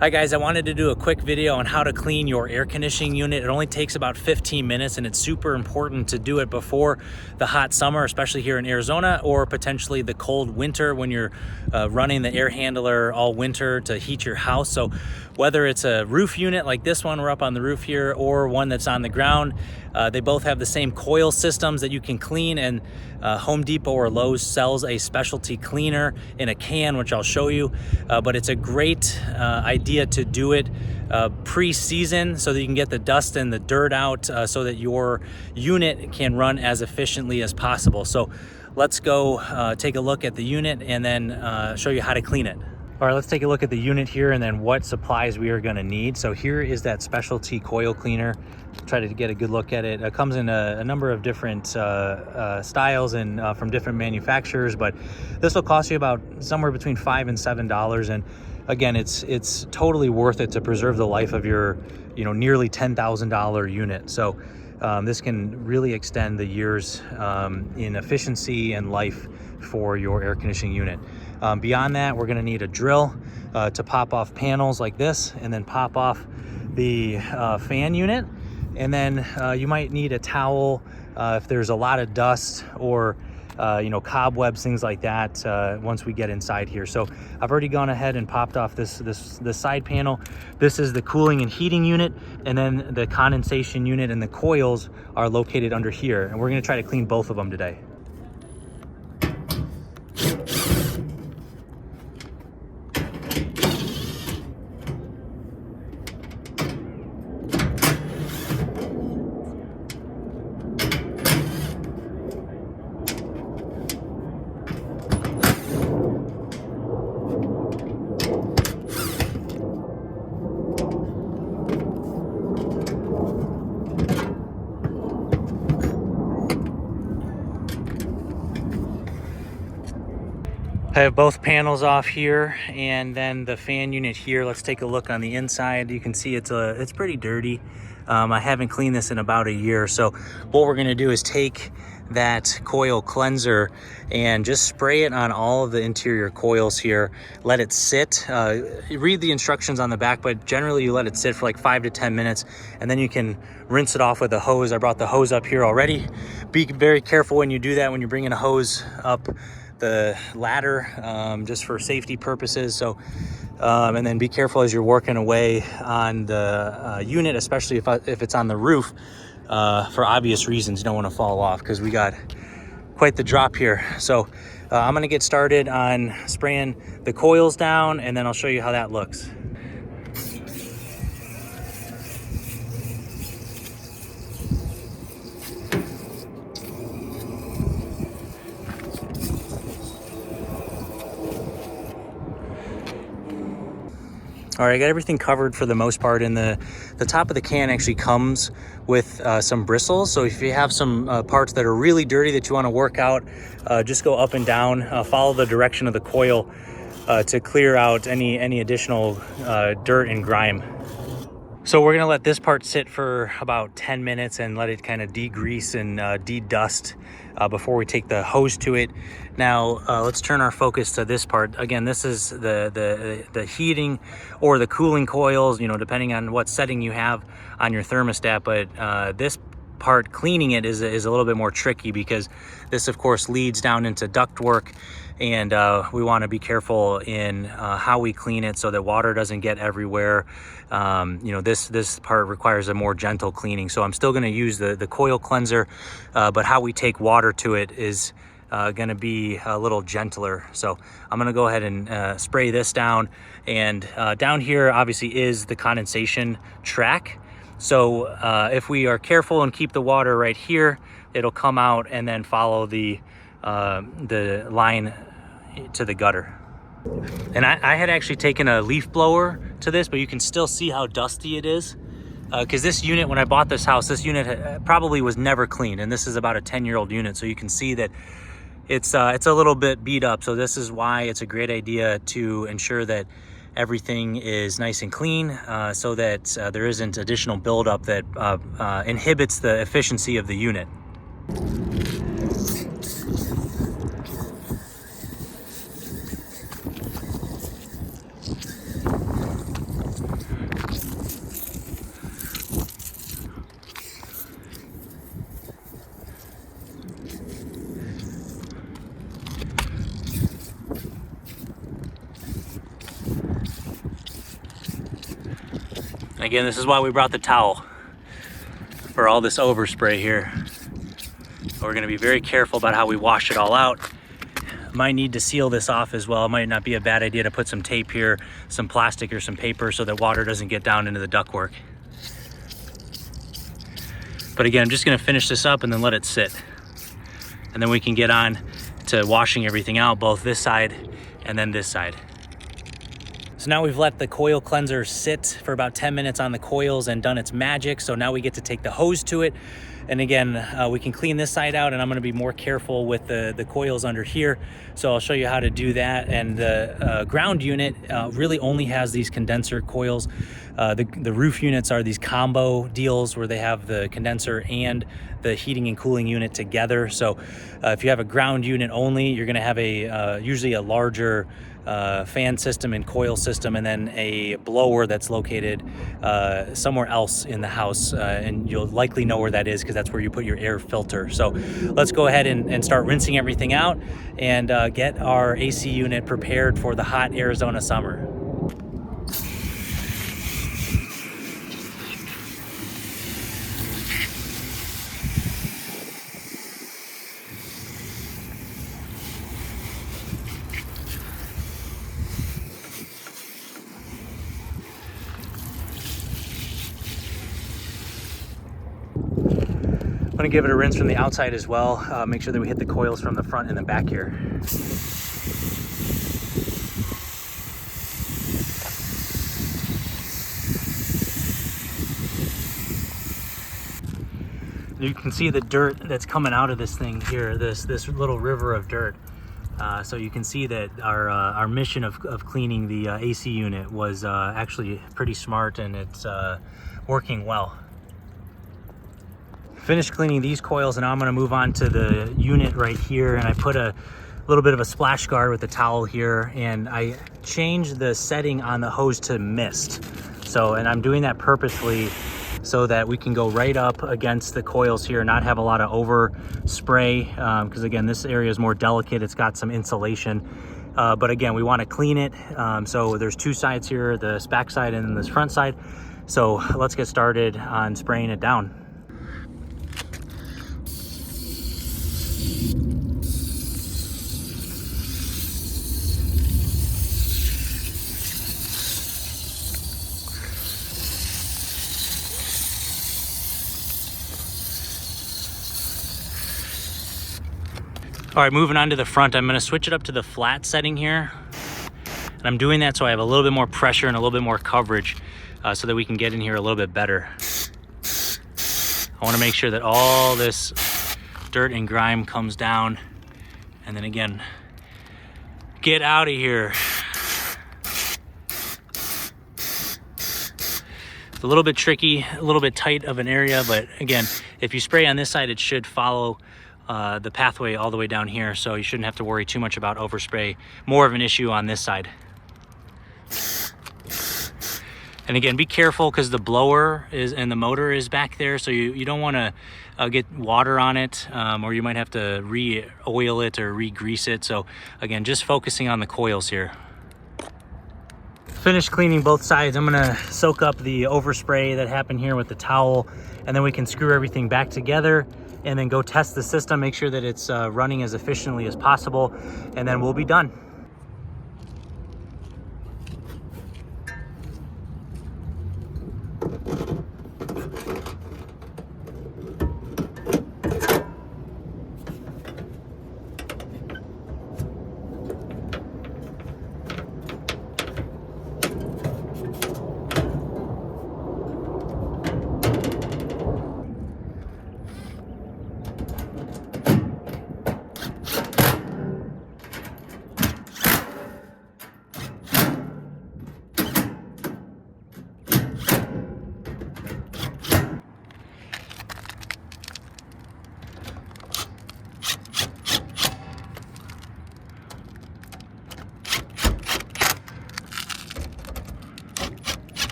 Hi guys, I wanted to do a quick video on how to clean your air conditioning unit. It only takes about 15 minutes and it's super important to do it before the hot summer, especially here in Arizona, or potentially the cold winter when you're running the air handler all winter to heat your house. So whether it's a roof unit like this one, we're up on the roof here, or one that's on the ground, they both have the same coil systems that you can clean, and Home Depot or Lowe's sells a specialty cleaner in a can, which I'll show you, but it's a great idea to do it pre-season so that you can get the dust and the dirt out so that your unit can run as efficiently as possible. So let's go take a look at the unit and then show you how to clean it. All right, let's take a look at the unit here and then what supplies we are going to need. So here is that specialty coil cleaner. Try to get a good look at it. It comes in a number of different styles and from different manufacturers, but this will cost you about somewhere between $5 and $7. And again, it's totally worth it to preserve the life of your, nearly $10,000 unit. So this can really extend the years in efficiency and life for your air conditioning unit. Beyond that, we're going to need a drill to pop off panels like this, and then pop off the fan unit. And then you might need a towel if there's a lot of dust or cobwebs, things like that, once we get inside here. So I've already gone ahead and popped off this side panel. This is the cooling and heating unit, and then the condensation unit and the coils are located under here. And we're going to try to clean both of them today. I have both panels off here, and then the fan unit here. Let's take a look on the inside. You can see it's pretty dirty. I haven't cleaned this in about a year. So what we're gonna do is take that coil cleanser and just spray it on all of the interior coils here. Let it sit. Read the instructions on the back, but generally you let it sit for like 5 to 10 minutes, and then you can rinse it off with a hose. I brought the hose up here already. Be very careful when you do that, when you're bringing a hose up the ladder, just for safety purposes. So and then be careful as you're working away on the unit, especially if it's on the roof, for obvious reasons. You don't want to fall off because we got quite the drop here. So I'm going to get started on spraying the coils down, and then I'll show you how that looks. All right, I got everything covered for the most part, and the top of the can actually comes with some bristles. So if you have some parts that are really dirty that you want to work out, just go up and down, follow the direction of the coil to clear out any additional dirt and grime. So we're gonna let this part sit for about 10 minutes and let it kind of degrease and de-dust before we take the hose to it. Now let's turn our focus to this part. Again, this is the heating or the cooling coils, depending on what setting you have on your thermostat. But this part, cleaning it, is a little bit more tricky because this of course leads down into ductwork, and we want to be careful in how we clean it so that water doesn't get everywhere. This part requires a more gentle cleaning, so I'm still going to use the coil cleanser, but how we take water to it is going to be a little gentler. So I'm going to go ahead and spray this down, and down here obviously is the condensation track. So if we are careful and keep the water right here, it'll come out and then follow the line to the gutter. And I had actually taken a leaf blower to this, but you can still see how dusty it is. Because this unit, when I bought this house, this unit probably was never cleaned, and this is about a 10-year-old unit. So you can see that it's a little bit beat up. So this is why it's a great idea to ensure that everything is nice and clean, so that there isn't additional buildup that inhibits the efficiency of the unit. And again, this is why we brought the towel for all this overspray here. We're gonna be very careful about how we wash it all out. Might need to seal this off as well. It might not be a bad idea to put some tape here, some plastic or some paper so that water doesn't get down into the ductwork. But again, I'm just gonna finish this up and then let it sit. And then we can get on to washing everything out, both this side and then this side. So now we've let the coil cleanser sit for about 10 minutes on the coils and done its magic. So now we get to take the hose to it. And again, we can clean this side out, and I'm gonna be more careful with the coils under here. So I'll show you how to do that. And the ground unit really only has these condenser coils. The roof units are these combo deals where they have the condenser and the heating and cooling unit together. So if you have a ground unit only, you're gonna have usually a larger fan system and coil system, and then a blower that's located somewhere else in the house, and you'll likely know where that is because that's where you put your air filter. So let's go ahead and start rinsing everything out and get our AC unit prepared for the hot Arizona summer. I'm gonna give it a rinse from the outside as well. Make sure that we hit the coils from the front and the back here. You can see the dirt that's coming out of this thing here, this little river of dirt. So you can see that our mission of cleaning the AC unit was actually pretty smart, and it's working well. Finished cleaning these coils, and now I'm going to move on to the unit right here, and I put a little bit of a splash guard with the towel here, and I changed the setting on the hose to mist. So, and I'm doing that purposely so that we can go right up against the coils here and not have a lot of overspray, because again, this area is more delicate. It's got some insulation, but again, we want to clean it. So there's two sides here, the back side and then this front side. So let's get started on spraying it down. All right, moving on to the front, I'm gonna switch it up to the flat setting here. And I'm doing that so I have a little bit more pressure and a little bit more coverage so that we can get in here a little bit better. I wanna make sure that all this dirt and grime comes down. And then again, get out of here. It's a little bit tricky, a little bit tight of an area, but again, if you spray on this side, it should follow the pathway all the way down here, so you shouldn't have to worry too much about overspray. More of an issue on this side. And again, be careful because the blower is and the motor is back there, so you don't want to get water on it, or you might have to re-oil it or re-grease it. So again, just focusing on the coils here. Finished cleaning both sides. I'm gonna soak up the overspray that happened here with the towel, and then we can screw everything back together and then go test the system, make sure that it's running as efficiently as possible, and then we'll be done.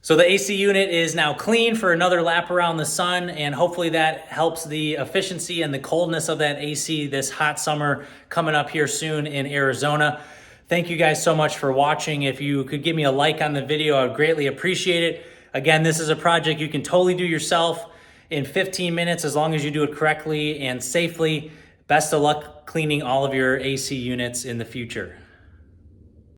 So the AC unit is now clean for another lap around the sun, and hopefully that helps the efficiency and the coldness of that AC this hot summer coming up here soon in Arizona. Thank you guys so much for watching. If you could give me a like on the video, I would greatly appreciate it. Again, this is a project you can totally do yourself in 15 minutes as long as you do it correctly and safely. Best of luck cleaning all of your AC units in the future.